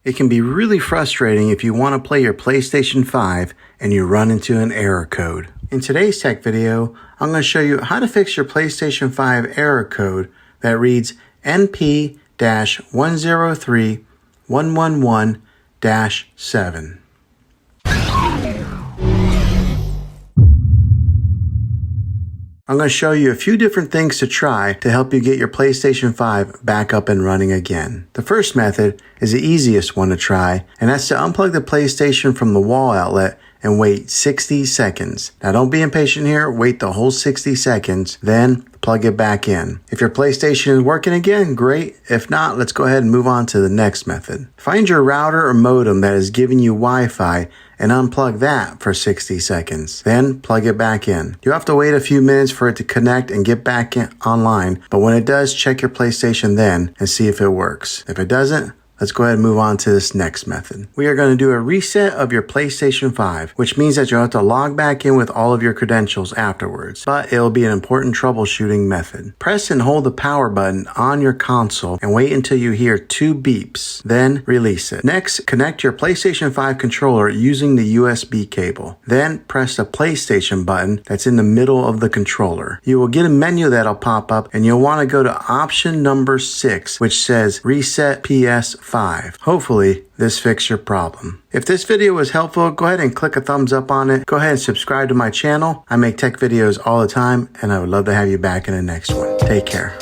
It can be really frustrating if you want to play your PlayStation 5 and you run into an error code. In today's tech video, I'm going to show you how to fix your PlayStation 5 error code that reads NP-103111-7. I'm going to show you a few different things to try to help you get your PlayStation 5 back up and running again. The first method is the easiest one to try, and that's to unplug the PlayStation from the wall outlet and wait 60 seconds. Now don't be impatient here, wait the whole 60 seconds, then plug it back in. If your PlayStation is working again, great. If not, let's go ahead and move on to the next method. Find your router or modem that is giving you Wi-Fi and unplug that for 60 seconds. Then plug it back in. You have to wait a few minutes for it to connect and get back online, but when it does, check your PlayStation then and see if it works. If it doesn't, let's go ahead and move on to this next method. We are going to do a reset of your PlayStation 5, which means that you'll have to log back in with all of your credentials afterwards, but it'll be an important troubleshooting method. Press and hold the power button on your console and wait until you hear 2 beeps, then release it. Next, connect your PlayStation 5 controller using the USB cable. Then press the PlayStation button that's in the middle of the controller. You will get a menu that'll pop up and you'll want to go to option number 6, which says Reset PS5. Hopefully, this fixed your problem. If this video was helpful, go ahead and click a thumbs up on it. Go ahead and subscribe to my channel. I make tech videos all the time, and I would love to have you back in the next one. Take care.